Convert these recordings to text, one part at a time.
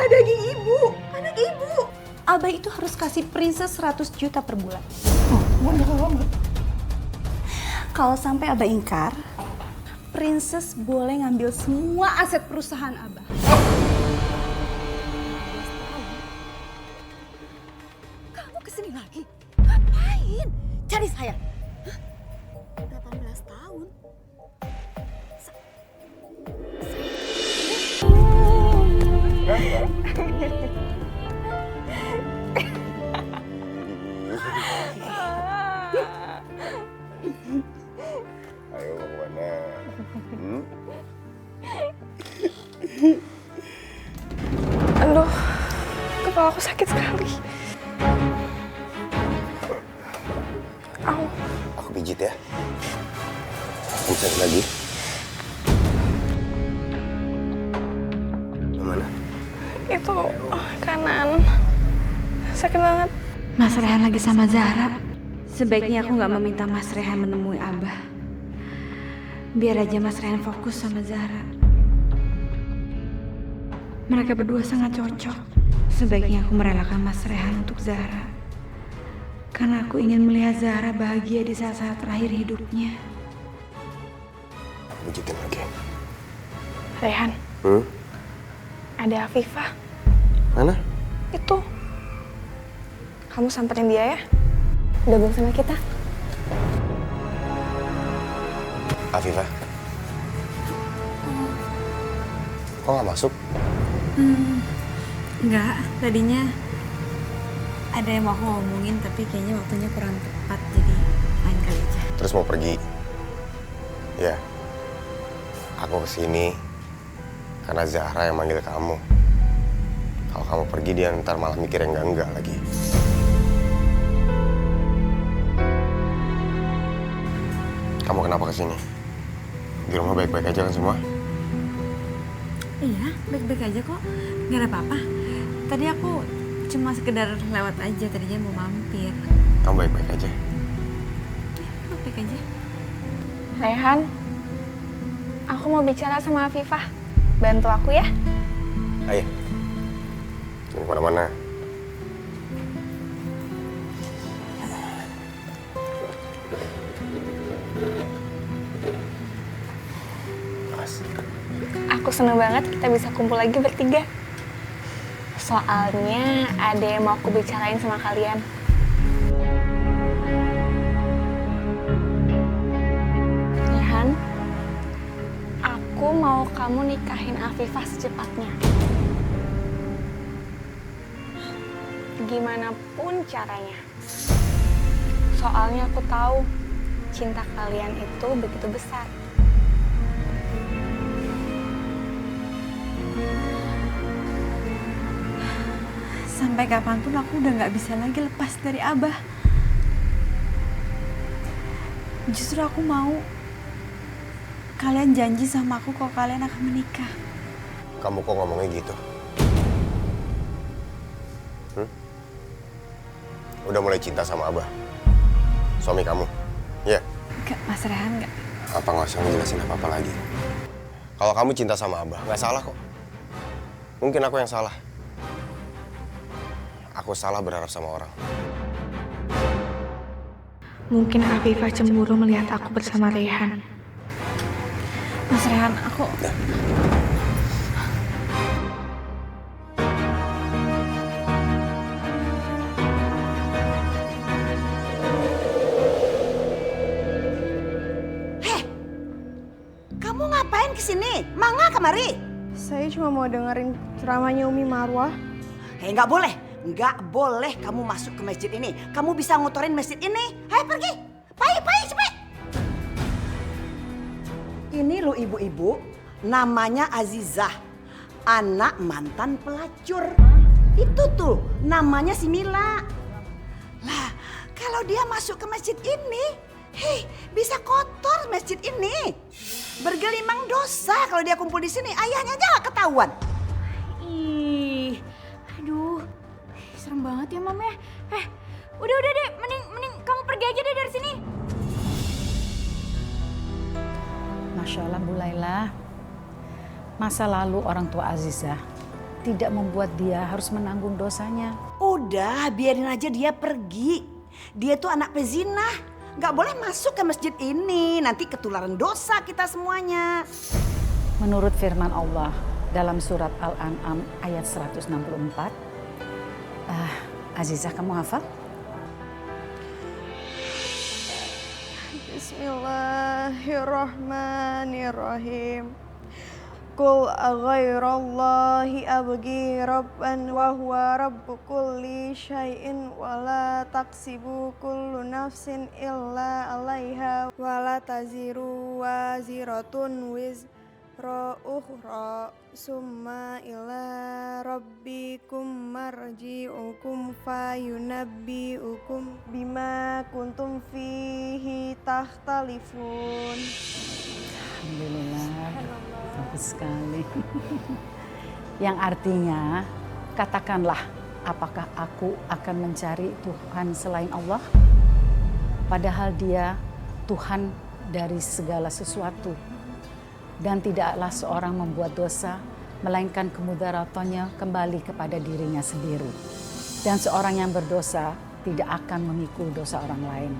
daging ibu, anak ibu. Abah itu harus kasih Princess 100 juta per bulan. Kalau sampai Abah ingkar, Princess boleh ngambil semua aset perusahaan Abah. Kamu kesini lagi? Ngapain? Cari saya? Hah? 18 tahun? Ayo mau kemana? Aduh, kepala aku sakit sekali. Au. Aku pijit ya. Pijit lagi. Mana? Itu kanan. Sakit banget. Mas Rehan lagi sama Zahra. Sebaiknya aku nggak meminta Mas Rehan menemui Abah. Biar aja Mas Rehan fokus sama Zahra. Mereka berdua sangat cocok. Sebaiknya aku merelakan Mas Rehan untuk Zahra. Karena aku ingin melihat Zahra bahagia di saat-saat terakhir hidupnya. Aku pijitin lagi. Rehan, ada Afifah. Mana? Itu. Kamu samperin dia ya. Gabung sama kita. Afifah. Kok nggak masuk? Enggak, tadinya ada yang mau aku ngomongin tapi kayaknya waktunya kurang tepat jadi lain kali aja. Terus mau pergi? Ya. Aku kesini karena Zahra yang manggil kamu. Kalau kamu pergi dia ntar malah mikir yang enggak lagi. Kamu kenapa kesini? Di rumah baik-baik aja kan semua? Iya, baik-baik aja kok. Gak ada apa-apa. Tadi aku cuma sekedar lewat aja, tadinya mau mampir. Kamu baik-baik aja? Baik-baik aja. Rehan, aku mau bicara sama Afifah. Bantu aku ya. Ayo. Jangan kemana-mana. Aku seneng banget kita bisa kumpul lagi bertiga. Soalnya ada yang mau aku bicarain sama kalian. Rehan, aku mau kamu nikahin Afifah secepatnya. Gimana pun caranya. Soalnya aku tahu cinta kalian itu begitu besar. Sampai kapanpun aku udah gak bisa lagi lepas dari Abah. Justru aku mau kalian janji sama aku kalau kalian akan menikah. Kamu kok ngomongnya gitu? Udah mulai cinta sama Abah? Suami kamu? Iya? Enggak, Mas Rehan enggak. Apa nggak usah ngejelasin apa-apa lagi? Kalau kamu cinta sama Abah, nggak salah kok. Mungkin aku yang salah. Aku salah berharap sama orang. Mungkin Afifah cemburu melihat aku bersama Rehan. Mas Rehan, aku... Kamu ngapain kesini? Mangga kemari. Saya cuma mau dengerin ceramahnya Umi Marwah. Nggak boleh. Nggak boleh kamu masuk ke masjid ini. Kamu bisa ngotorin masjid ini. Ayo pergi. Pai, cepet. Ini lo ibu-ibu, namanya Azizah. Anak mantan pelacur. Itu tuh, namanya si Mila. Lah, kalau dia masuk ke masjid ini, bisa kotor masjid ini. Bergelimang dosa kalau dia kumpul di sini. Ayahnya aja nggak ketahuan. Ih, aduh, serem banget ya Mam ya. Udah deh, mending kamu pergi aja deh dari sini. Masya Allah Bu Laila, masa lalu orang tua Azizah tidak membuat dia harus menanggung dosanya. Udah, biarin aja dia pergi. Dia tuh anak pezina. Gak boleh masuk ke masjid ini. Nanti ketularan dosa kita semuanya. Menurut firman Allah dalam surat Al-An'am ayat 164. Azizah, kamu hafal? Bismillahirrahmanirrahim. Qul aghairallahi abghi rabban wa huwa rabbu kulli syai'in wa la taksibu kullu nafsin illa 'alaiha wa la taziru waziratun wizra ukhra summa ila rabbikum marji'ukum fayunabbi'ukum bima kuntum fihi takhtalifun. Alhamdulillah, bagus sekali. Yang artinya, katakanlah, apakah aku akan mencari Tuhan selain Allah? Padahal Dia Tuhan dari segala sesuatu. Dan tidaklah seorang membuat dosa, melainkan kemudaratannya kembali kepada dirinya sendiri. Dan seorang yang berdosa tidak akan memikul dosa orang lain.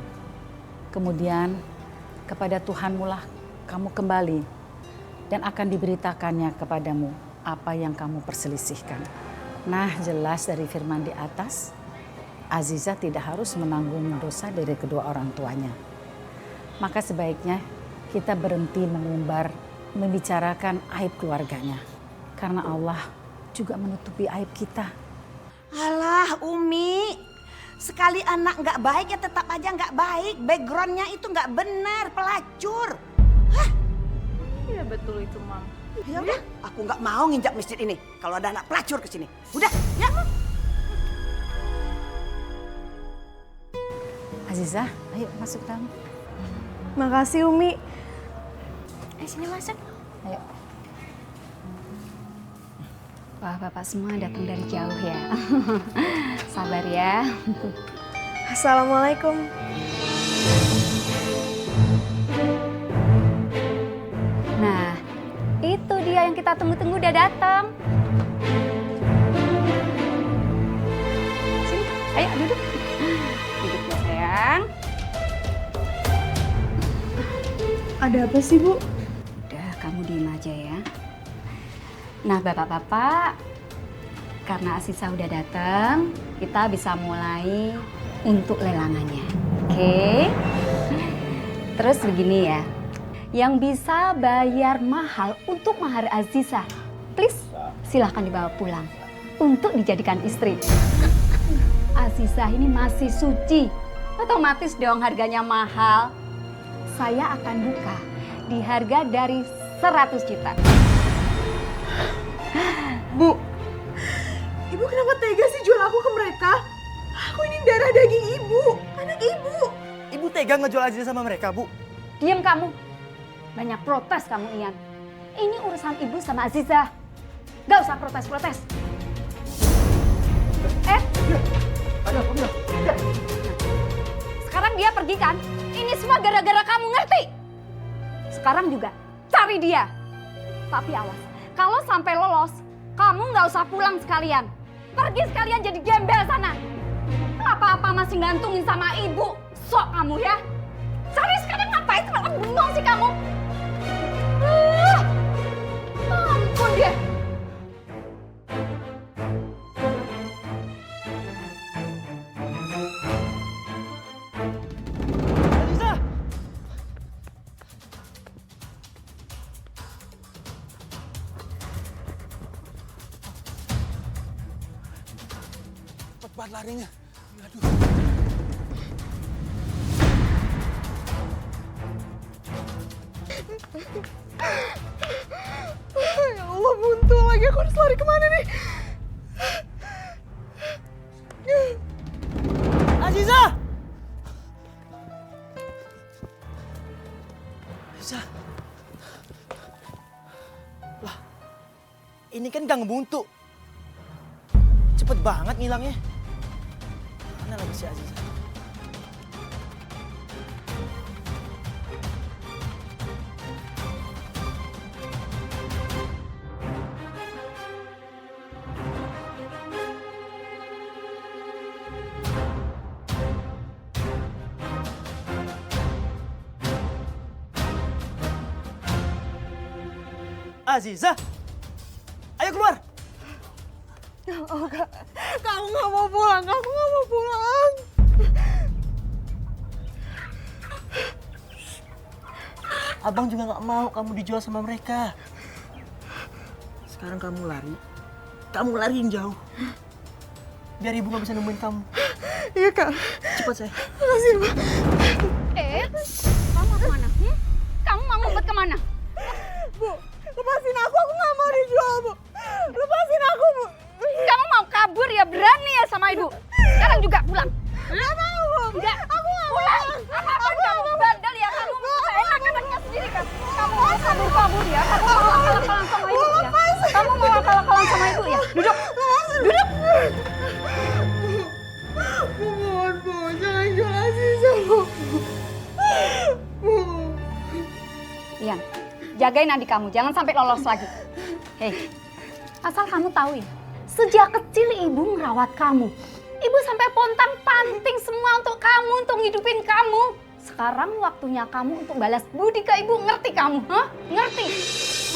Kemudian, kepada Tuhanmu lah kamu kembali dan akan diberitakannya kepadamu apa yang kamu perselisihkan. Nah, jelas dari firman di atas, Azizah tidak harus menanggung dosa dari kedua orang tuanya. Maka sebaiknya kita berhenti mengumbar, membicarakan aib keluarganya. Karena Allah juga menutupi aib kita. Alah Umi, sekali anak nggak baik ya tetap aja nggak baik. Backgroundnya itu nggak benar, pelacur. Hah? Iya betul itu, Mam. Ya udah, aku nggak mau nginjak masjid ini kalau ada anak pelacur ke sini. Udah, ya. Azizah, ayo masuk dalam. Makasih Umi. Sini masuk. Ayo. Wah, Bapak semua datang dari jauh ya. Sabar ya. Assalamualaikum. Nah, itu dia yang kita tunggu-tunggu udah datang. Sini, ayo duduk. Duduk ya sayang. Ada apa sih, Bu? Udah, kamu diem aja ya. Nah, bapak-bapak, karena Azizah udah datang, kita bisa mulai untuk lelangannya. Oke? Terus begini ya. Yang bisa bayar mahal untuk mahar Azizah, please silahkan dibawa pulang untuk dijadikan istri. Azizah ini masih suci, otomatis dong harganya mahal. Saya akan buka di harga dari 100 juta. Bu, Ibu kenapa tega sih jual aku ke mereka? Aku ini darah daging Ibu, anak Ibu. Ibu tega ngejual Azizah sama mereka, Bu? Diam kamu. Banyak protes kamu, Ian. Ini urusan ibu sama Azizah. Gak usah protes-protes. Sekarang dia pergi kan? Ini semua gara-gara kamu, ngerti? Sekarang juga cari dia. Tapi awas, kalau sampai lolos, kamu gak usah pulang sekalian. Pergi sekalian jadi gembel sana. Apa-apa masih gantungin sama ibu. Sok kamu ya. Cari sekarang ngapain? Kenapa bengong sih kamu? Ampun dia. Azizah! Cepat larinya. Aduh. Ya Allah, buntu lagi. Aku harus lari kemana nih? Azizah! Azizah. Lah, ini kan gang buntu. Cepet banget ngilangnya. Mana lagi si Azizah? Aziza, ayo keluar. Kamu nggak mau pulang, kamu nggak mau pulang. Abang juga nggak mau kamu dijual sama mereka. Sekarang kamu lari yang jauh. Biar ibu nggak bisa nemuin kamu. Iya kak. Cepat saya. Makasih Mbak. Kamu mau kemana? Kamu mau ngumpet kemana? Bu, lepasin aku nggak mau dijual Bu. Lepasin aku Bu. Kamu mau kabur ya, berani ya sama ibu? Sekarang juga pulang. Nggak mau Bu. Enggak, Aku nggak pulang. mau. Apa kamu bandel ya? Kamu enak-enaknya sendiri kan? Kamu mau kabur ya? Kamu mau akal-akalan sama ibu ya? Kamu mau akal-akalan sama ibu ya? Duduk. Duduk. Bu, mohon Bu, jangan jual Aziza Bu. Bu. Ian, jagain adik kamu, jangan sampai lolos lagi. Hei, asal kamu tahu ya, sejak kecil ibu merawat kamu. Ibu sampai pontang-panting semua untuk kamu, untuk ngidupin kamu. Sekarang waktunya kamu untuk balas budi ke ibu, ngerti kamu? Hah? Ngerti?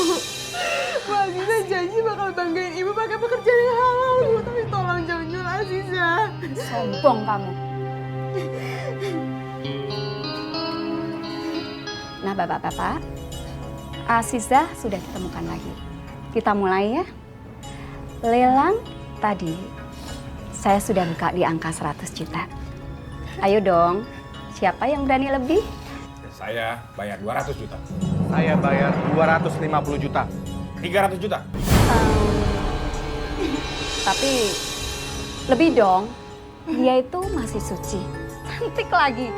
Bu, Aziza janji bakal banggain ibu pakai pekerjaan yang halal Bu. Tapi tolong jangan jual Aziza. Sombong kamu. Nah, bapak-bapak, Aziza sudah ditemukan lagi. Kita mulai ya. Lelang tadi saya sudah buka di angka 100 juta. Ayo dong, siapa yang berani lebih? Saya bayar 200 juta. Saya bayar 250 juta. 300 juta. Tapi lebih dong, dia itu masih suci. Cantik lagi.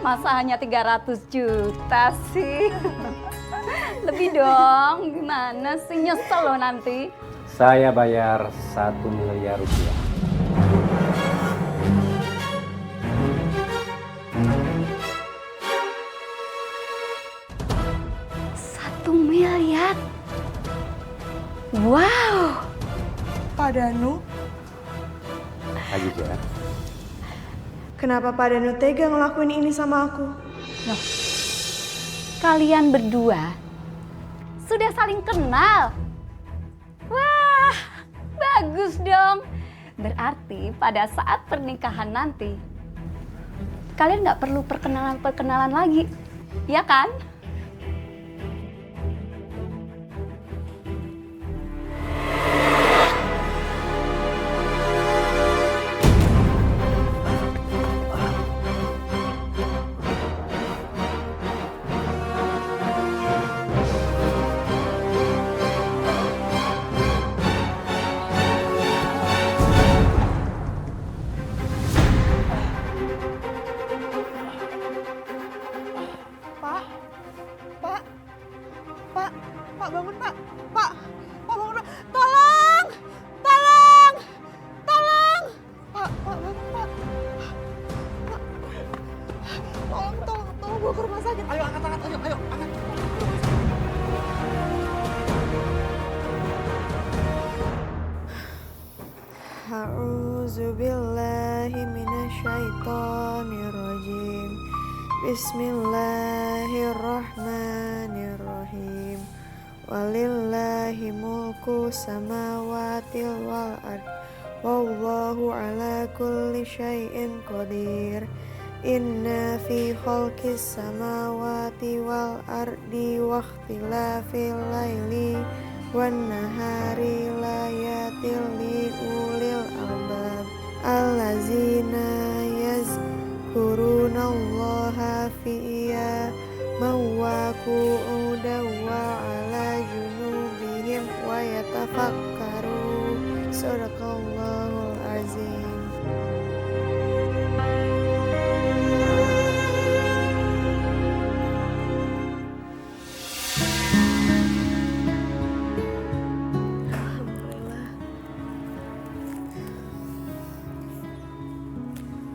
Masa hanya 300 juta sih? Lebih dong, gimana sih? Nyesel loh nanti. Saya bayar 1 miliar rupiah. Satu miliar. Wow. Pak Danu, Aziza, kenapa Pak Danu tega ngelakuin ini sama aku? Loh, kalian berdua sudah saling kenal. Wah, bagus dong. Berarti pada saat pernikahan nanti, kalian nggak perlu perkenalan lagi, ya kan? Pak bangun Pak. Pak bangun Pak. Tolong! Tolong! Tolong! Pak bangun Pak. Tolong bawa ke rumah sakit. ayo angkat, ayo angkat. A'udzu billahi minasyaitonir rajim. Bismillahirrahmanirrahim. Walillahi mulku samawati wal ard. Wallahu ala kulli syai'in qadir. Inna fi khalqis samawati wal ardi wa ikhtilafil laili wan nahari layatil li ulil albab allazina yazkurunallaha fi wa qu'udan wa ala junubihim wa yatafakkaru. Sadaqallahul azim.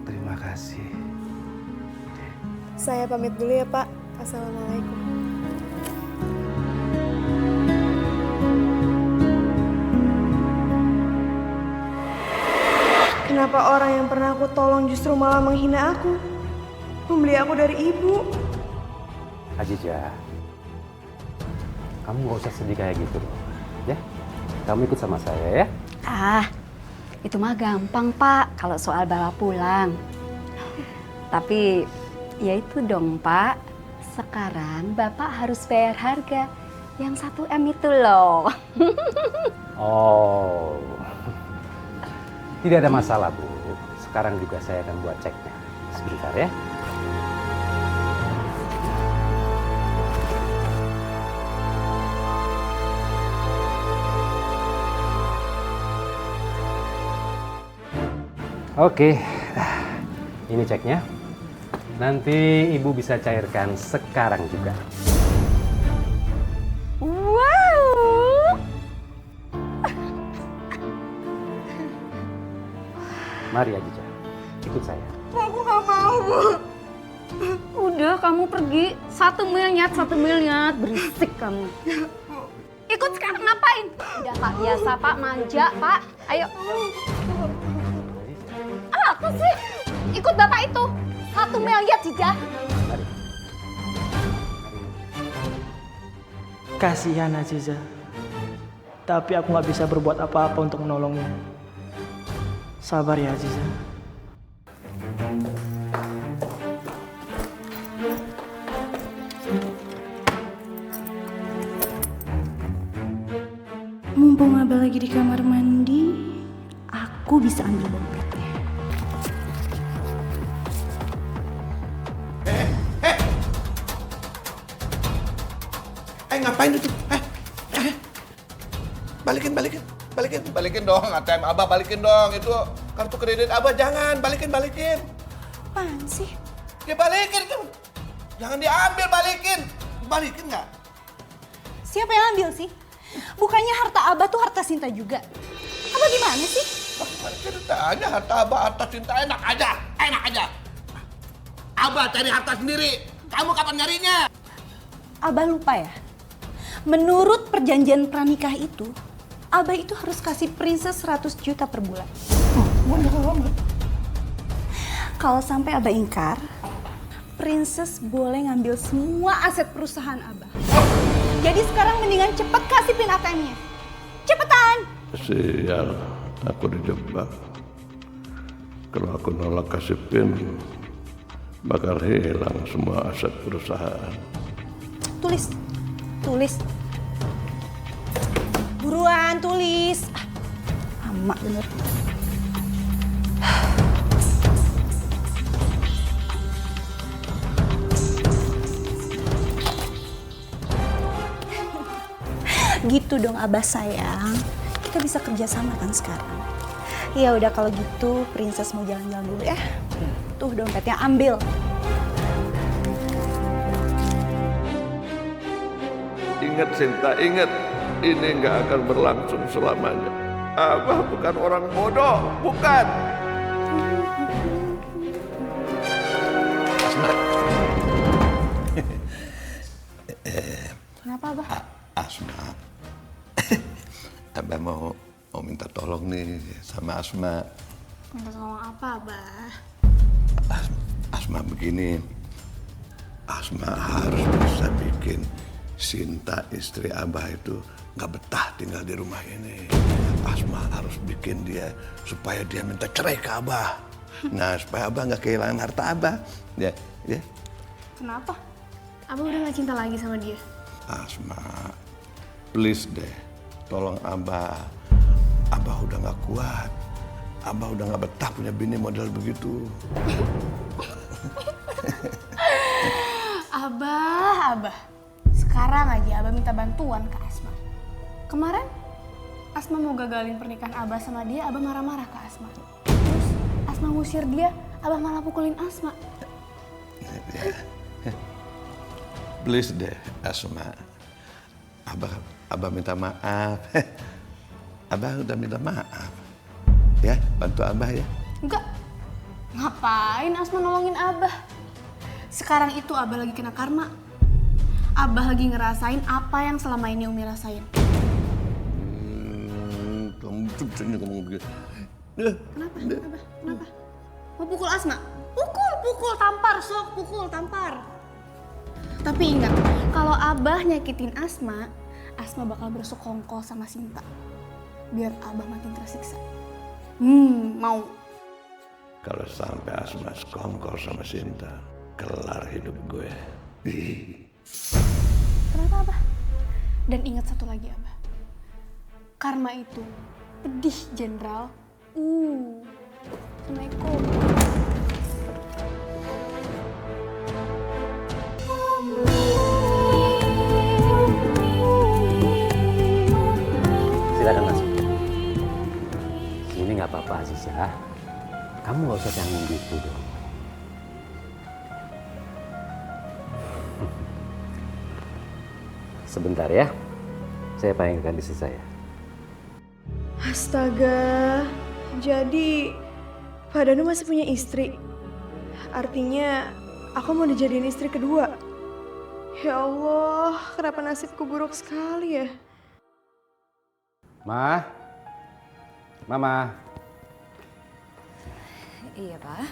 Terima kasih. Saya pamit dulu ya Pak. Assalamualaikum. Kenapa orang yang pernah aku tolong justru malah menghina aku? Membeli aku dari ibu. Aziza, kamu nggak usah sedih kayak gitu loh. Ya, kamu ikut sama saya ya. Itu mah gampang Pak kalau soal bawa pulang. Tapi ya itu dong Pak, sekarang Bapak harus bayar harga yang 1 M itu loh. Oh, tidak ada masalah Bu. Sekarang juga saya akan buat ceknya. Sebentar ya. Oke, ini ceknya. Nanti Ibu bisa cairkan sekarang juga. Wow. Mari Aziza, ikut saya. Aku nggak mau, Bu. Udah kamu pergi. 1 miliar berisik kamu. Ikut sekarang ngapain? Udah Pak biasa Pak, manja Pak. Ayo. Apa sih? Ikut Bapak itu. 1 miliar Cica. Kasihan Aziza. Tapi aku nggak bisa berbuat apa-apa untuk menolongnya. Sabar ya Aziza. Mumpung Abah lagi di kamar mandi, aku bisa ambil dompetnya. Ngapain itu? Balikin dong ATM Abah, balikin dong. Itu kartu kredit Abah, jangan, balikin. Apaan sih? Ya balikin tuh. Jangan diambil, balikin nggak? Siapa yang ambil sih? Bukannya harta Abah tuh harta Sinta juga. Abah gimana sih? Ceritanya harta Abah, harta Sinta enak aja. Abah cari harta sendiri. Kamu kapan nyarinya? Abah lupa ya? Menurut perjanjian pranikah itu, Abah itu harus kasih Princess 100 juta per bulan. Kalau sampai Abah ingkar, Princess boleh ngambil semua aset perusahaan Abah. Jadi sekarang mendingan cepet kasih pin ATM-nya. Cepetan! Sial, aku dijebak. Kalau aku nolak kasih pin, bakal hilang semua aset perusahaan. Tulis. Buruan, tulis. Lama bener. Gitu dong Abah sayang. Kita bisa kerja sama kan sekarang. Ya udah kalau gitu Princess mau jalan-jalan dulu ya. Tuh dompetnya ambil. Ingat Sinta, ingat. Ini nggak akan berlangsung selamanya. Abah bukan orang bodoh, bukan. Asma. Kenapa Abah? Asma. Abah mau minta tolong nih sama Asma. Minta tolong apa Abah? Asma begini. Asma harus bisa bikin Sinta istri Abah itu nggak betah tinggal di rumah ini. Asma harus bikin dia supaya dia minta cerai ke Abah. Nah, supaya Abah nggak kehilangan harta Abah. Ya. Kenapa? Abah udah gak cinta lagi sama dia? Asma, please deh, tolong Abah. Abah udah nggak kuat. Abah udah nggak betah punya bini model begitu. Abah. Sekarang aja Abah minta bantuan ke Asma. Kemarin Asma mau gagalin pernikahan Abah sama dia, Abah marah-marah ke Asma. Terus Asma ngusir dia, Abah malah pukulin Asma. Please deh, Asma. Abah minta maaf. Abah udah minta maaf. Ya, bantu Abah ya. Enggak. Ngapain Asma nolongin Abah? Sekarang itu Abah lagi kena karma. Abah lagi ngerasain apa yang selama ini Umi rasain. Kamu bisa ngomong begitu. Kenapa? Kenapa? Mau pukul Asma? Pukul, tampar, sok, pukul, tampar. Tapi ingat, kalau Abah nyakitin Asma, Asma bakal bersekongkol sama Sinta. Biar Abah makin tersiksa. Mau. Kalau sampai Asma sekongkol sama Sinta, kelar hidup gue. Kenapa Abah? Dan ingat satu lagi Abah. Karma itu pedih jenderal. Assalamualaikum. Silakan masuk. Ini nggak apa-apa Aziza. Kamu nggak usah canggung gitu dong. Sebentar ya, saya panggilkan istri saya. Astaga, jadi Pak Danu masih punya istri. Artinya aku mau dijadiin istri kedua. Ya Allah, kenapa nasibku buruk sekali ya? Mama. Iya, Pak.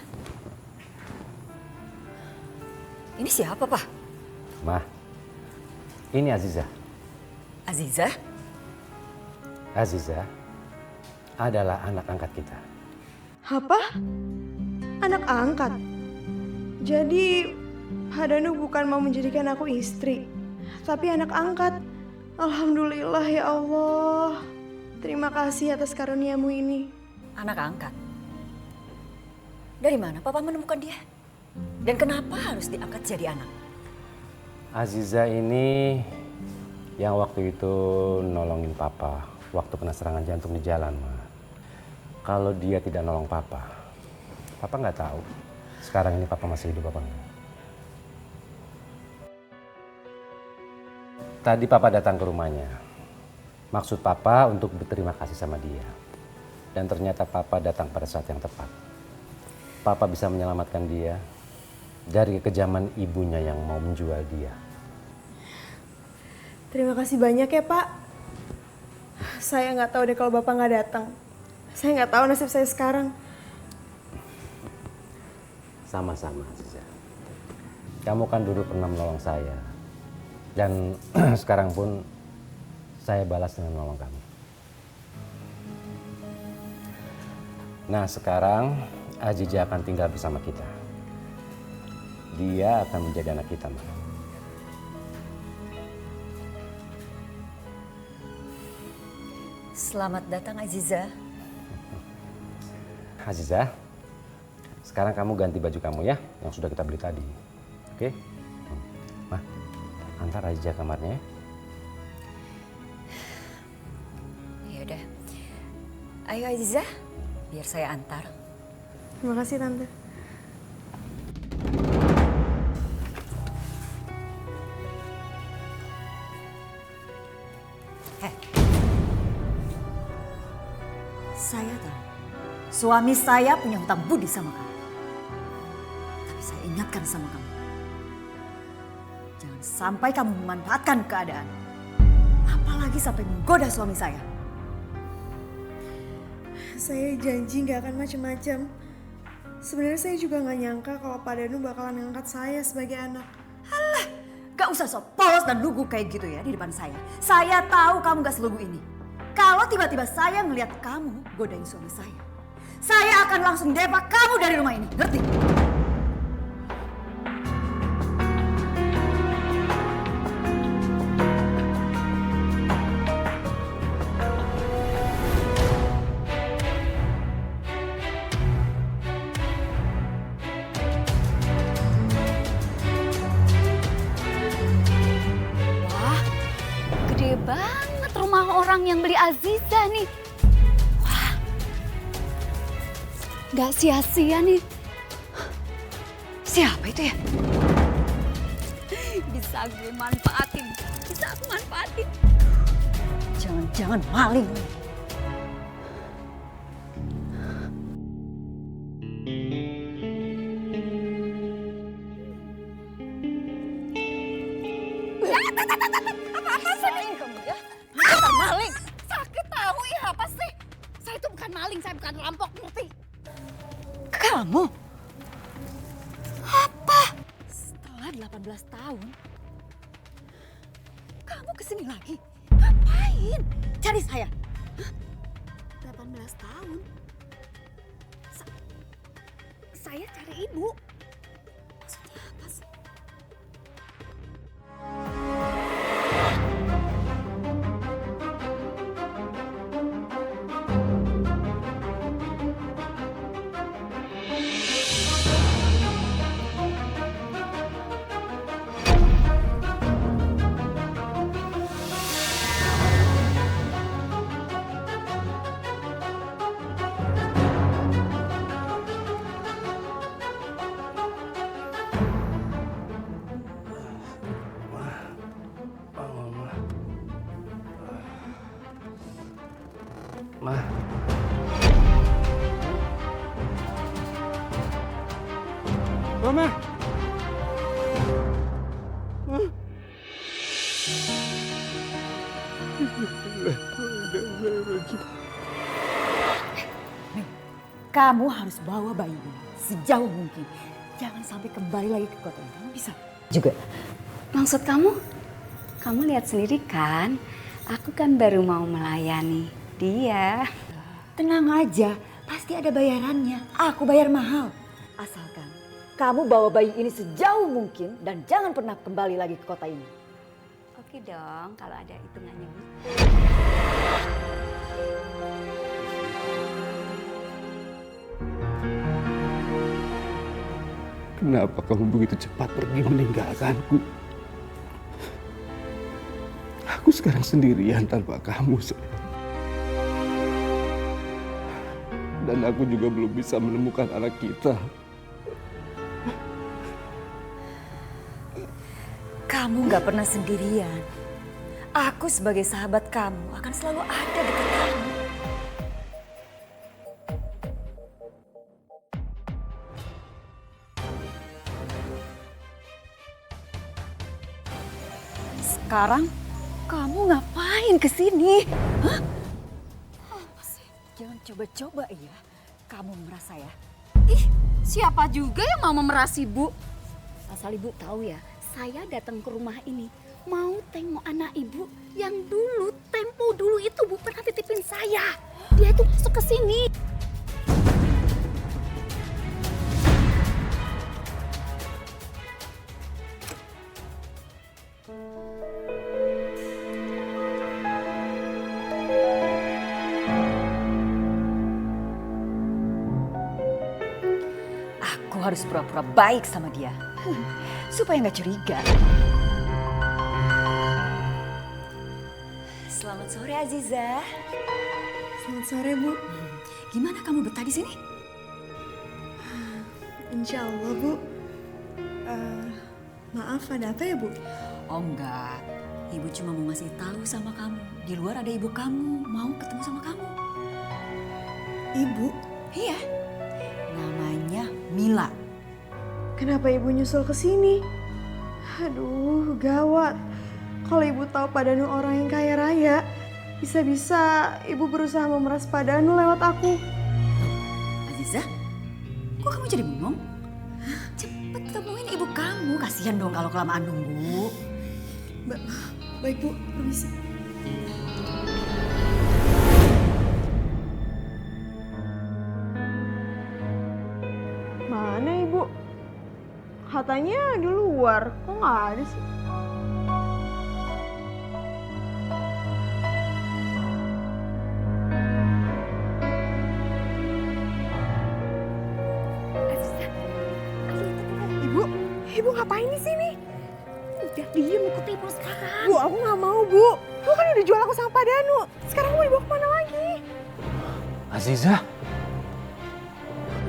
Ini siapa, Pak? Ma, ini Aziza. Aziza? Aziza adalah anak angkat kita. Apa? Anak angkat? Jadi Pak Danu bukan mau menjadikan aku istri, tapi anak angkat. Alhamdulillah ya Allah. Terima kasih atas karuniamu ini. Anak angkat? Dari mana Papa menemukan dia? Dan kenapa harus diangkat jadi anak? Aziza ini yang waktu itu nolongin Papa waktu kena serangan jantung di jalan, Ma. Kalau dia tidak nolong Papa nggak tahu sekarang ini Papa masih hidup apa enggak. Tadi Papa datang ke rumahnya. Maksud Papa untuk berterima kasih sama dia. Dan ternyata Papa datang pada saat yang tepat. Papa bisa menyelamatkan dia dari kekejaman ibunya yang mau menjual dia. Terima kasih banyak ya Pak. Saya nggak tahu deh kalau Bapak nggak datang. Saya nggak tahu nasib saya sekarang. Sama-sama, Aziza. Kamu kan dulu pernah menolong saya. Dan sekarang pun saya balas dengan menolong kamu. Nah sekarang Aziza akan tinggal bersama kita. Dia akan menjadi anak kita, Ma. Selamat datang Aziza. Aziza, sekarang kamu ganti baju kamu ya, yang sudah kita beli tadi. Oke? Ma, antar Aziza kamarnya ya. Ya udah. Ayo Aziza, biar saya antar. Terima kasih Tante. Saya tahu, suami saya punya hutang budi sama kamu. Tapi saya ingatkan sama kamu, jangan sampai kamu memanfaatkan keadaan. Apalagi sampai menggoda suami saya. Saya janji nggak akan macam-macam. Sebenarnya saya juga nggak nyangka kalau Pak Danu bakalan ngangkat saya sebagai anak. Alah, gak usah sok polos dan lugu kayak gitu ya di depan saya. Saya tahu kamu gak selugu ini. Kalau tiba-tiba saya melihat kamu godain suami saya akan langsung depak kamu dari rumah ini, ngerti? Wah, gede banget rumah orang yang beli Aziza nih. Wah, gak sia-sia nih. Siapa itu ya? Bisa gue manfaatin, bisa aku manfaatin. Jangan-jangan maling. Apa-apa sih kamu ya? Bukan maling. Sakit tahu ya apa sih? Saya itu bukan maling, saya bukan rampok, ngerti? Kamu? Apa? Setelah 18 tahun, kamu kesini lagi? ngapain? Cari saya. 18 tahun. Saya cari ibu. Maksudnya apa sih? Ma. Mama. Kamu harus bawa bayi ini sejauh mungkin. Jangan sampai kembali lagi ke kota ini. Kamu bisa juga. Maksud kamu? Kamu lihat sendiri kan? Aku kan baru mau melayani dia. Tenang aja, pasti ada bayarannya. Aku bayar mahal. Asalkan kamu bawa bayi ini sejauh mungkin dan jangan pernah kembali lagi ke kota ini. Oke dong, kalau ada hitungannya. Kenapa kamu begitu cepat pergi meninggalkanku? Aku sekarang sendirian tanpa kamu, sayang. Dan aku juga belum bisa menemukan anak kita. Kamu gak pernah sendirian. Aku sebagai sahabat kamu akan selalu ada dekat kamu. Sekarang kamu ngapain kesini? Hah? Apa sih? Jangan coba-coba ya. Kamu memeras saya. Ih, siapa juga yang mau memeras ibu? Asal ibu tahu ya, saya datang ke rumah ini mau tengok anak ibu yang dulu, tempo dulu itu bu pernah titipin saya. Dia itu masuk ke sini. Aku harus pura-pura baik sama dia. Supaya nggak curiga. Selamat sore Aziza. Selamat sore Bu. Gimana kamu betah di sini? Insya Allah Bu. Maaf ada apa ya Bu? Oh enggak. Ibu cuma mau ngasih tahu sama kamu. Di luar ada ibu kamu mau ketemu sama kamu. Ibu? Iya. Namanya Mila. Kenapa Ibu nyusul ke sini? Aduh, gawat. Kalau Ibu tahu Pak Danu orang yang kaya raya, bisa-bisa Ibu berusaha memeras Pak Danu lewat aku. Aziza, kok kamu jadi bengong? Cepet temuin ibu kamu. Kasihan dong kalau kelamaan nunggu. Baik Bu, permisi. Mana Ibu? Katanya di luar, kok nggak ada sih? Ibu ngapain di sini? Udah diem, ikut ibu sekarang. Bu, aku nggak mau Bu. Lu kan udah jual aku sama Pak Danu. Sekarang mau dibawa kemana lagi? Aziza.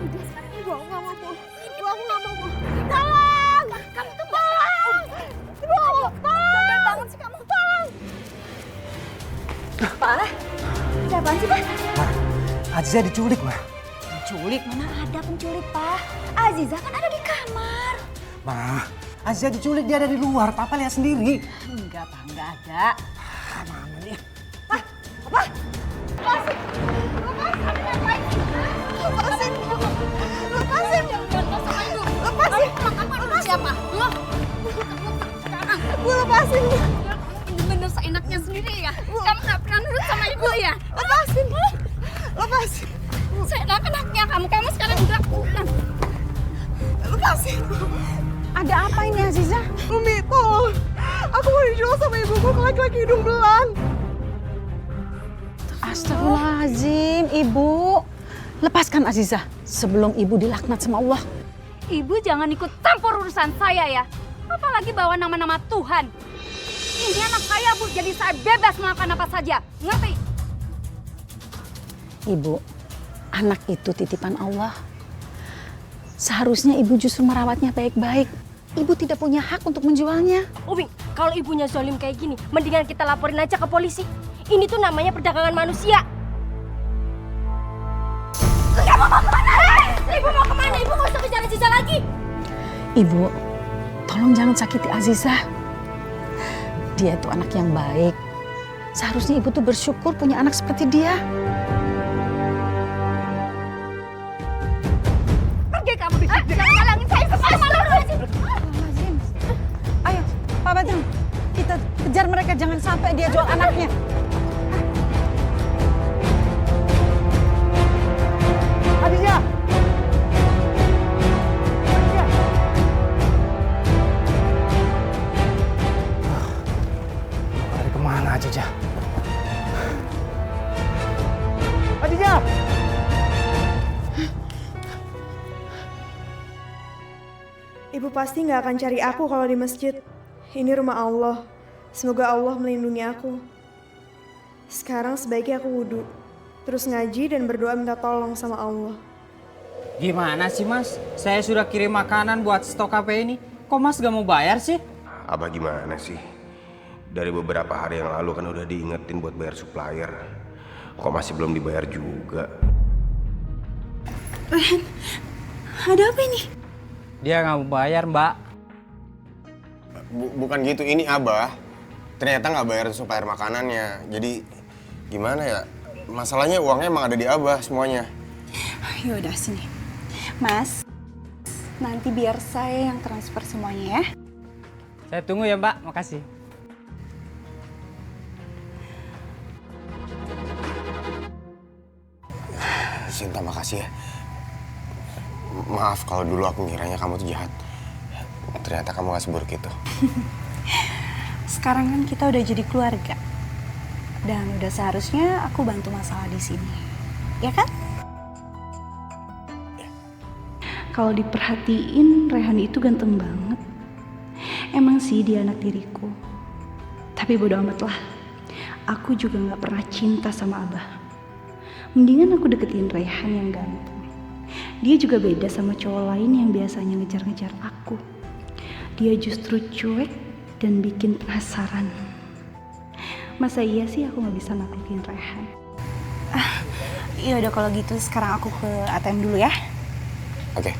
Udah sekarang Ibu, aku nggak mau Bu. Ibu, aku nggak mau Bu. Tolong! Kamu tuh tolong! Ibu, aku tolong! Jangan banget sih kamu, tolong! Pak, ada apaan sih Pak? Ma, Aziza diculik, Ma. Penculik? Mana ada penculik Pak? Aziza kan ada di kamar. Ma, Aziza diculik, dia ada di luar. Papa lihat sendiri. Enggak Pak, enggak ada. Mana nih? Pak, apa? Lepasin! Lepasin! Lepasin! Lepasin! Lepasin! Siapa? Bu, lepasin! Bener-bener seenaknya sendiri ya. Kamu nggak Astagfirullahaladzim, Ibu. Lepaskan Azizah sebelum Ibu dilaknat sama Allah. Ibu jangan ikut campur urusan saya ya. Apalagi bawa nama-nama Tuhan. Ini anak saya, Bu, jadi saya bebas melakukan apa saja. Ngerti? Ibu, anak itu titipan Allah. Seharusnya Ibu justru merawatnya baik-baik. Ibu tidak punya hak untuk menjualnya. Umi, kalau ibunya zolim kayak gini, mendingan kita laporin aja ke polisi. Ini tuh namanya perdagangan manusia. Kamu mau kemana? Ibu mau kemana? Ibu nggak usah kejar Aziza lagi. Ibu, tolong jangan sakiti Azizah. Dia itu anak yang baik. Seharusnya Ibu tuh bersyukur punya anak seperti dia. Pergi kamu. Jangan halangin saya semua. Malu. Ayo, Pak Badrun, kita kejar mereka, jangan sampai dia jual anaknya. Aditya! Lari kemana aja, Jah? Aditya! Ibu pasti nggak akan cari aku kalau di masjid. Ini rumah Allah. Semoga Allah melindungi aku. Sekarang sebaiknya aku wudhu, terus ngaji dan berdoa minta tolong sama Allah. Gimana sih Mas? Saya sudah kirim makanan buat stok KP ini. Kok Mas gak mau bayar sih? Abah gimana sih? Dari beberapa hari yang lalu kan udah diingetin buat bayar supplier. Kok masih belum dibayar juga? Rehan, ada apa ini? Dia gak mau bayar, Mbak. Bukan gitu, ini Abah. Ternyata nggak bayar supplier makanannya. Jadi gimana ya? Masalahnya uangnya emang ada di Abah semuanya. Yaudah sini. Mas, nanti biar saya yang transfer semuanya ya. Saya tunggu ya, Mbak. Makasih. Sinta, makasih ya. Maaf kalau dulu aku ngiranya kamu tuh jahat. Ternyata kamu gak seburuk itu. Sekarang kan kita udah jadi keluarga. Dan udah seharusnya aku bantu masalah di sini. Ya kan? Ya. Kalau diperhatiin, Rehan itu ganteng banget. Emang sih dia anak diriku. Tapi bodo amat lah. Aku juga gak pernah cinta sama Abah. Mendingan aku deketin Rehan yang ganteng. Dia juga beda sama cowok lain yang biasanya ngejar-ngejar aku. Dia justru cuek dan bikin penasaran. Masa iya sih aku gak bisa naklukin Rehan? Iya udah kalau gitu sekarang aku ke ATM dulu ya. Oke.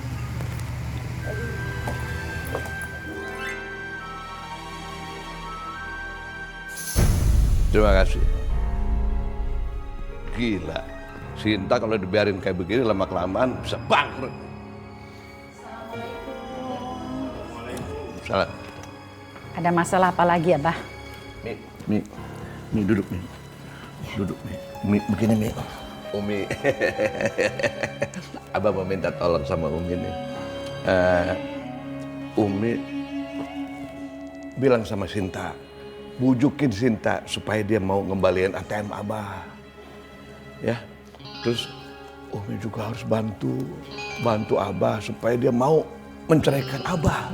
Terima kasih. Gila, Sinta kalau dibiarin kayak begini lama-kelamaan bisa bangkrut. Salah. Ada masalah apa lagi, Abah? Mi duduk, Mi. Duduk, Mi. Mi, begini, Mi. Umi. Abah mau minta tolong sama Umi nih. Umi bilang sama Sinta, bujukin Sinta supaya dia mau ngembaliin ATM Abah. Ya. Terus Umi juga harus bantu Abah supaya dia mau menceraikan Abah.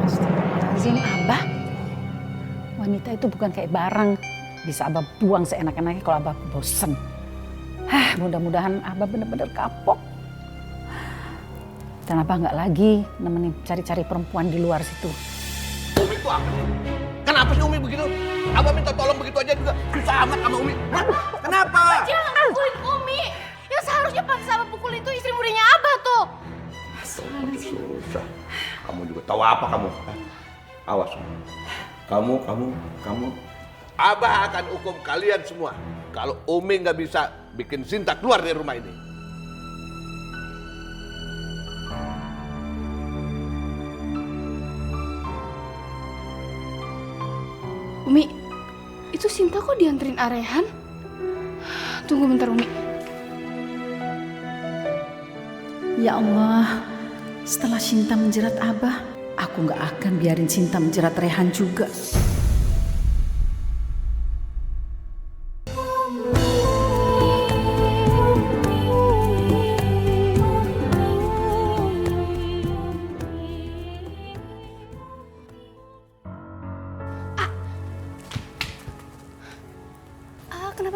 Astagfirullahaladzim, Abah. Wanita itu bukan kayak barang. Bisa Abah buang seenak-enaknya kalau Abah bosen. Mudah-mudahan Abah bener-bener kapok. Dan Abah nggak lagi nemenin cari-cari perempuan di luar situ. Umi itu apa sih? Kenapa sih Umi begitu? Abah minta tolong begitu aja juga susah amat sama Umi. Kenapa? Jangan pukulin Umi. Yang seharusnya pas sama pukul itu istri mudanya Abah tuh. Susah. Kamu juga tahu apa kamu? Awas. Kamu. Abah akan hukum kalian semua. Kalau Umi nggak bisa bikin Sinta keluar dari rumah ini. Umi, itu Sinta kok dianterin Rehan? Tunggu bentar Umi. Ya Allah, setelah Sinta menjerat Abah, aku nggak akan biarin Sinta menjerat Rehan juga.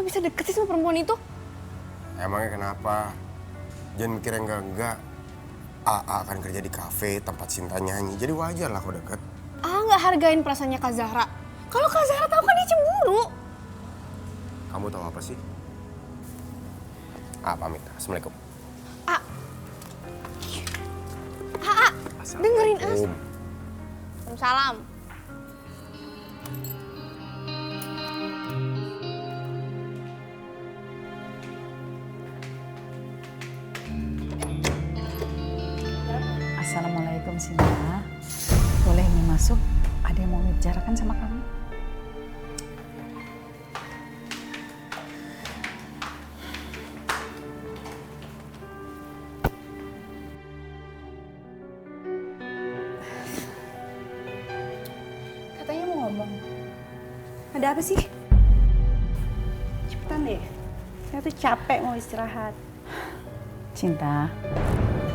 Abah bisa deket sih sama perempuan itu? Emangnya kenapa? Jangan mikir yang enggak. AA akan kerja di kafe tempat Sinta nyanyi, jadi wajar lah kau deket. Nggak hargain perasaannya Kak Zahra. Kalau Kak Zahra tahu kan dia cemburu. Kamu tahu apa sih? Pamit. Assalamualaikum. Dengerin As. Salam. Assalamualaikum Sinta. Boleh nih masuk? Ada yang mau bicarakan sama kamu? Katanya mau ngomong. Ada apa sih? Cepetan deh. Saya tuh capek mau istirahat. Cinta,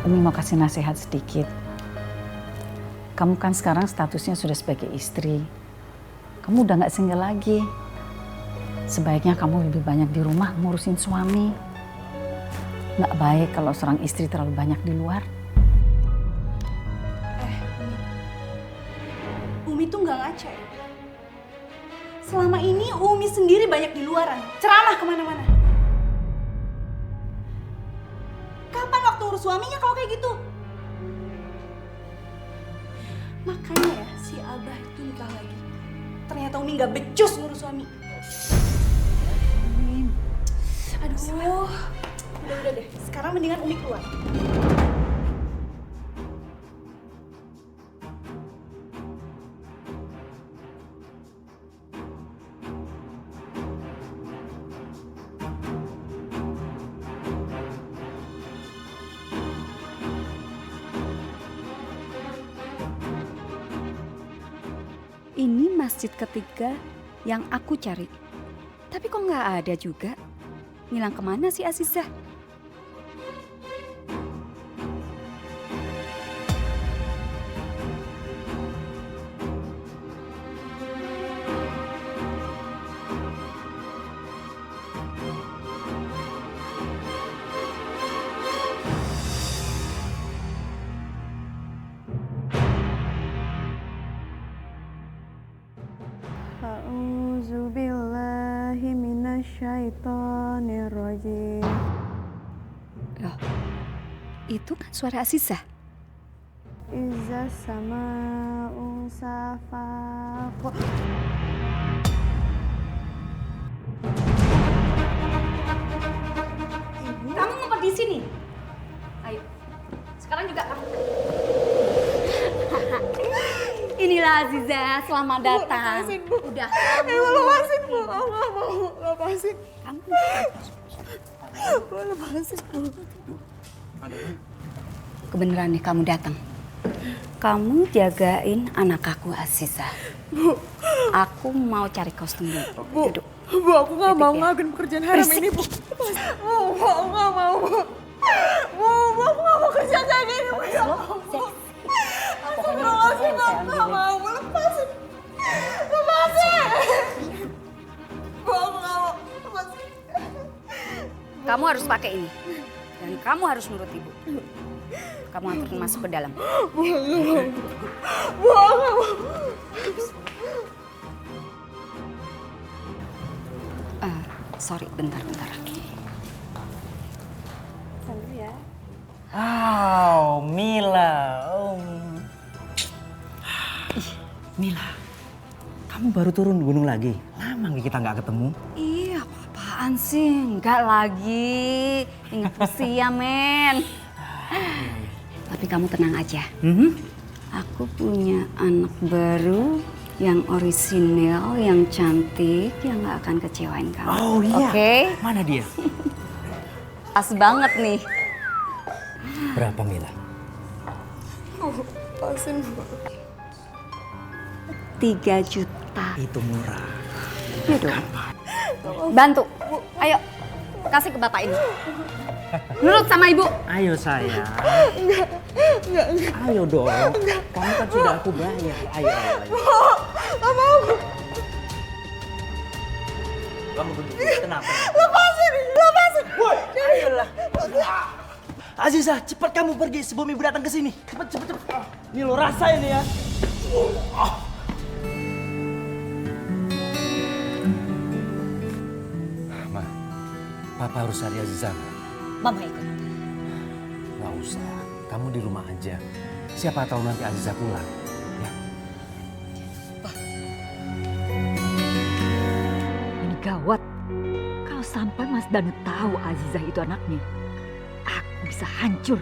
Umi mau kasih nasihat sedikit. Kamu kan sekarang statusnya sudah sebagai istri. Kamu udah gak single lagi. Sebaiknya kamu lebih banyak di rumah ngurusin suami. Gak baik kalau seorang istri terlalu banyak di luar. Umi tuh nggak ngaca. Selama ini Umi sendiri banyak di luaran, ceramah kemana-mana. Kapan waktu urus suaminya kalau kayak gitu? Makanya ya si Abah itu nikah lagi. Ternyata Umi nggak becus ngurus suami. Aduh, udah deh. Sekarang mendingan Umi keluar. Ini masjid ketiga yang aku cari. Tapi kok nggak ada juga? Ngilang kemana si Azizah? A'udzubillahi minasyaitonirrajim. Loh, itu kan suara Azizah. Iza sama'u safaqat. Kamu ngumpet di sini? Ayo, sekarang juga kamu. Inilah Azizah, selamat datang. Lepasin, Bu. Udah. Lepasin, Bu. Aku nggak mau. Lepasin. Kamu. Bu, lepasin, Bu. Kebeneran nih kamu datang. Kamu jagain anak aku Azizah. Bu. Aku mau cari kostum dulu. Bu, Duduk. Bu, aku nggak mau ya. ngelakuin pekerjaan haram ini, Bu. Bu, aku nggak mau, Bu. Bu, aku nggak mau kerja kayak gini, Bu. Ya Allah. Astagfirullahaladzim, aku nggak mau. Lepasin. Lepasin. Bu, aku nggak mau. Lepasin. Kamu harus pakai ini. Dan kamu harus nurut ibu. Kamu anterin masuk ke dalam. Bu, aku nggak mau. Bu, aku nggak mau. Sorry, bentar. Santai ya. Wow, Mila. Mila, kamu baru turun gunung lagi. Lama nggak kita nggak ketemu. Iya, apaan sih? Enggak lagi. Ingat usia, men. Tapi kamu tenang aja. Aku punya anak baru yang orisinil, yang cantik, yang gak akan kecewain kamu. Oh iya. Oke? Mana dia? Pas banget nih. Berapa, Mila? Lepasin, Bu. 3 juta. Itu murah. Iya dong. Bantu. Ayo, kasih ke bapak ini. Nurut sama ibu. Ayo sayang. Enggak. Ayo dong. Kamu kan sudah aku bayar. Ayo. Bu, nggak mau, Bu. kamu duduk. Tenang. Lepasin. Woi, ayolah. Aziza, cepat kamu pergi sebelum ibu datang ke sini. Cepat. Ini lo rasain ya. Ma, Papa harus cari Aziza, Ma. Mama ikut. Nggak usah, kamu di rumah aja. Siapa tahu nanti Aziza pulang. Ya. Ini gawat. Kalau sampai Mas Danu tahu Azizah itu anaknya, aku bisa hancur.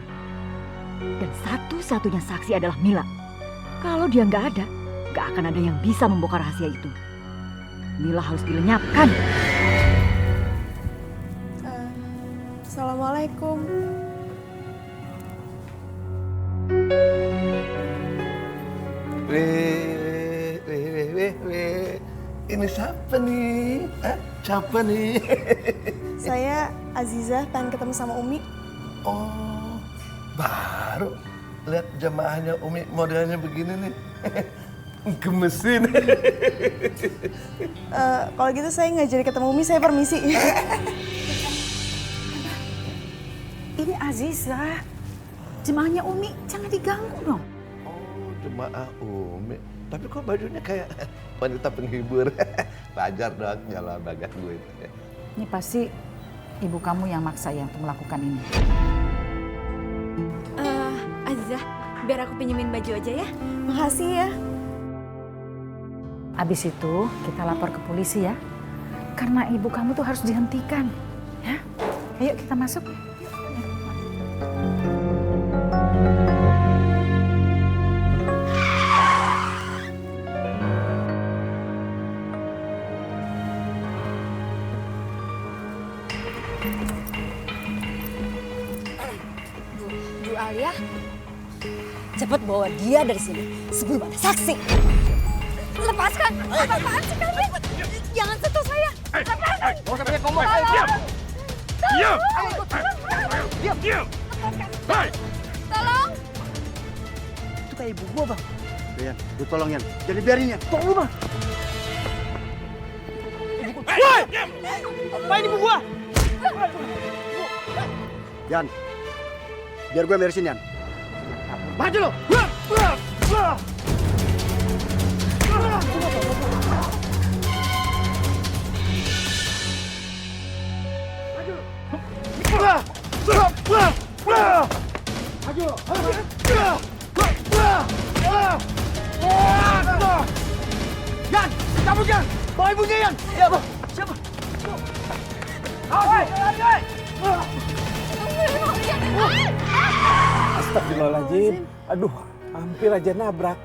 Dan satu-satunya saksi adalah Mila. Kalau dia nggak ada, nggak akan ada yang bisa membongkar rahasia itu. Mila harus dilenyapkan. Assalamualaikum. Weh. Ini siapa nih? Siapa nih? Saya Azizah, pengen ketemu sama Umi. Oh, baru lihat jamaahnya Umi modelnya begini nih. Gemesin. Kalau gitu saya nggak jadi ketemu Umi, saya permisi. Ini Azizah, jemaahnya Umi, jangan diganggu dong. Oh, jemaah Umi. Tapi kok bajunya kayak wanita penghibur. Wajar dong kalau bagas gue itu. Ini pasti ibu kamu yang maksa ya untuk melakukan ini. Azizah, biar aku pinjemin baju aja ya. Makasih ya. Abis itu kita lapor ke polisi ya. Karena ibu kamu tuh harus dihentikan. Ya, ayo kita masuk. Bu Alia, cepat bawa dia dari sini sebelum ada saksi. Lepaskan! Apaan sih kalian? Jangan sentuh saya! Lepaskan! Gak usah banyak ngomong! Diam! Diam! Diam! Hei! Tolong! Itu kayak ibu gua, Bang. Yan, lu tolong Yan. Jadi biarin Yan. Tolong lu, Bang. Woi! Apain ibu gua? Yan, biar gue beresin Yan. Maju lo! Yan, cabut Yan! Bawa ibunya Yan! Ya, Bang. Siapa? Astagfirullahaladzim. Aduh, hampir aja nabrak.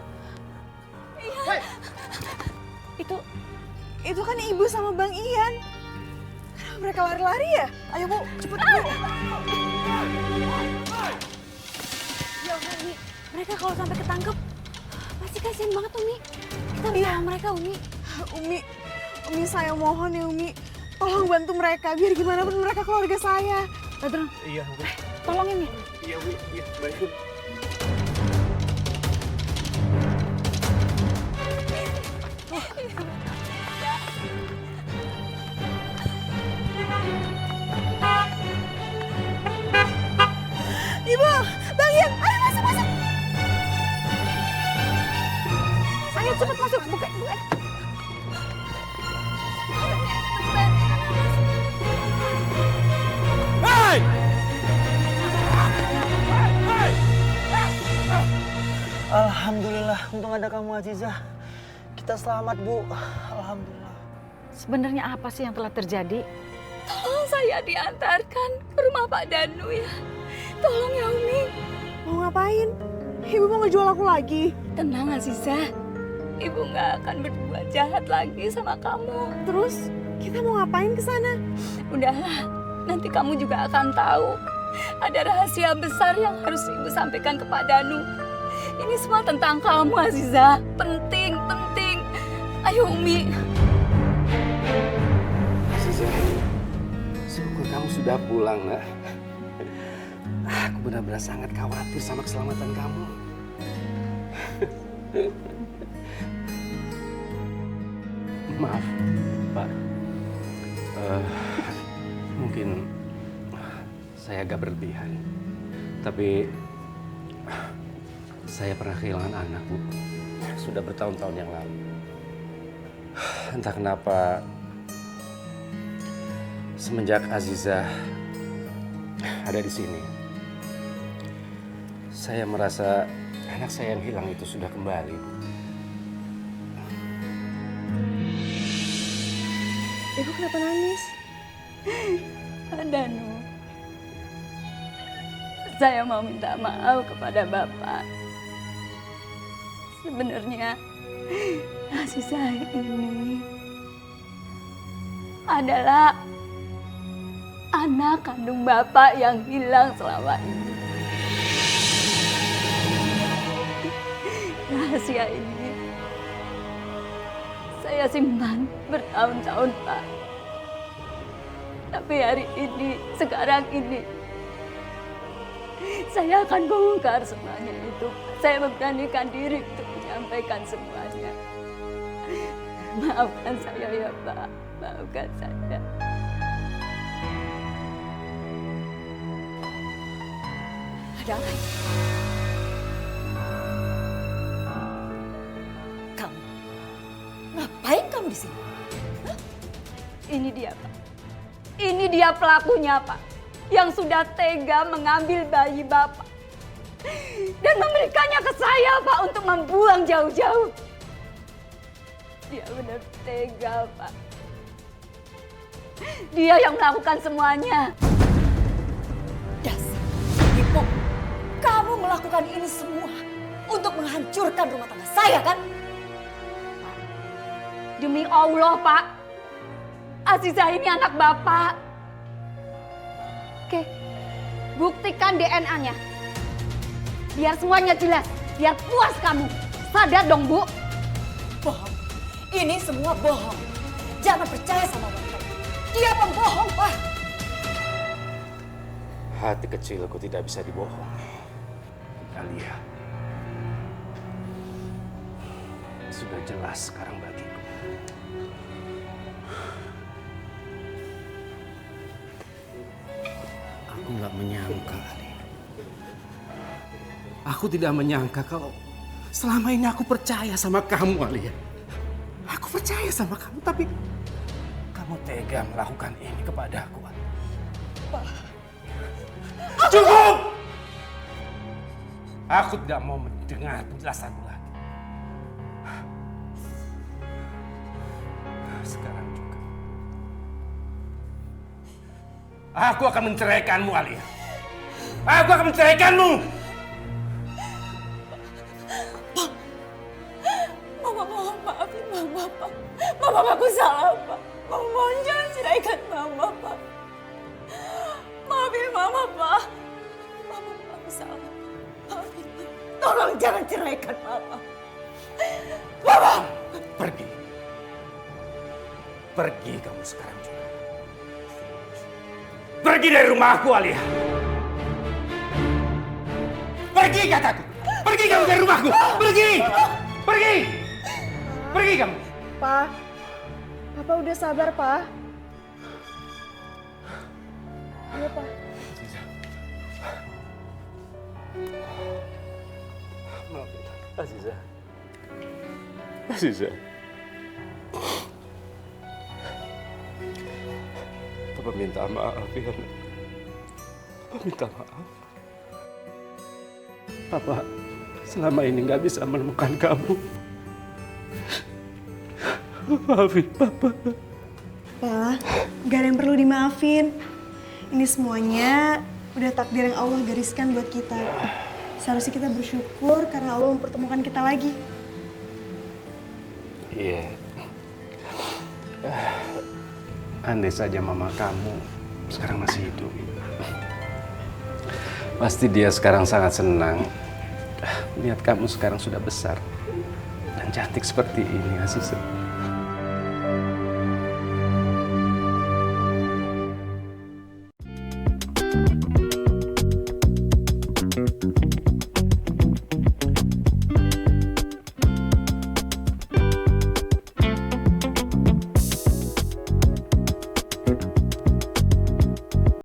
Itu kan Ibu sama Bang Ian. Kenapa mereka lari-lari ya? Ayo Bu, cepet Bu. Ya udah Umi, mereka kalau sampai ketangkep pasti kasihan banget Umi. Kita bawa mereka Umi. Umi saya mohon ya Umi. Tolong bantu mereka, biar gimana pun mereka keluarga saya. Badrun, Iya, Bu. tolongin ya. Iya, Bu. Iya, baik, Bu. Ibu, Bang Ian, ayo masuk. Ayo cepet masuk, buka. Hei! Alhamdulillah, untung ada kamu Azizah. Kita selamat, Bu. Alhamdulillah. Sebenarnya apa sih yang telah terjadi? Tolong saya diantarkan ke rumah Pak Danu ya. Tolong ya Umi. Mau ngapain? Ibu mau ngejual aku lagi? Tenang Azizah. Ibu nggak akan berbuat jahat lagi sama kamu. Terus kita mau ngapain ke sana? Udahlah, nanti kamu juga akan tahu. Ada rahasia besar yang harus Ibu sampaikan ke Pak Danu. Ini semua tentang kamu Azizah. Penting. Ayo Umi. Syukur kamu sudah pulang, Nak. Aku benar-benar sangat khawatir sama keselamatan kamu. Maaf, Pak. Mungkin saya agak berlebihan, tapi saya pernah kehilangan anak, Bu. Sudah bertahun-tahun yang lalu. Entah kenapa semenjak Aziza ada di sini, saya merasa anak saya yang hilang itu sudah kembali, Bu. Ibu kenapa nangis? Danu, saya mau minta maaf kepada Bapak. Sebenarnya Aziza ini adalah anak kandung Bapak yang hilang selama ini. Rahasia ini saya simpan bertahun-tahun, Pak. Tapi hari ini, sekarang ini, saya akan bongkar semuanya itu. Saya memberanikan diri untuk menyampaikan semuanya. Maafkan saya ya, Pak. Maafkan saya. Ada apa ini? Kamu, ngapain kamu di sini? Hah? Ini dia, Pak. Ini dia pelakunya, Pak. Yang sudah tega mengambil bayi Bapak. Dan memberikannya ke saya, Pak, untuk membuang jauh-jauh. Dia benar tega, Pak. Dia yang melakukan semuanya. Dasar penipu. Kamu melakukan ini semua untuk menghancurkan rumah tangga saya, kan? Demi Allah, Pak. Aziza ini anak Bapak. Oke, buktikan DNA-nya. Biar semuanya jelas. Biar puas kamu. Sadar dong, Bu. Bohong. Ini semua bohong. Jangan percaya sama mereka. Dia pembohong, Pak. Hati kecilku tidak bisa dibohongi. Alia, sudah jelas sekarang bagiku. Aku nggak menyangka, Alia. Aku tidak menyangka kalau selama ini aku percaya sama kamu, Alia. Aku percaya sama kamu, tapi kamu tega melakukan ini kepadaku, Alia. Pak. Cukup! Aku tidak mau mendengar penjelasanmu lagi. Sekarang juga. Aku akan menceraikanmu, Alia. Aku akan menceraikanmu! Pak. Mama mohon maafin Mama, Pak. Mama aku salah, Pak. Mama mohon jangan ceraikan Mama, Pak. Maafin Mama, Pak. Mama aku salah. Maafin Mama. Tolong jangan ceraikan Mama. Mama! Pergi. Pergi kamu sekarang juga. Pergi dari rumahku, Alia. Pergi kataku. Pergi kamu dari rumahku. Pergi. Pergi. Pergi kamu. Pak, Papa udah sabar, Pak. Iya, Pak. Maafin Aziza. Aziza. Papa minta maaf ya. Papa minta maaf. Papa selama ini nggak bisa menemukan kamu. Maafin Papa. Pak, gak ada yang perlu dimaafin. Ini semuanya udah takdir yang Allah gariskan buat kita. Seharusnya kita bersyukur karena Allah mempertemukan kita lagi. Iya. Andai saja mama kamu sekarang masih hidup. Pasti dia sekarang sangat senang melihat kamu sekarang sudah besar dan cantik seperti ini, Aziza.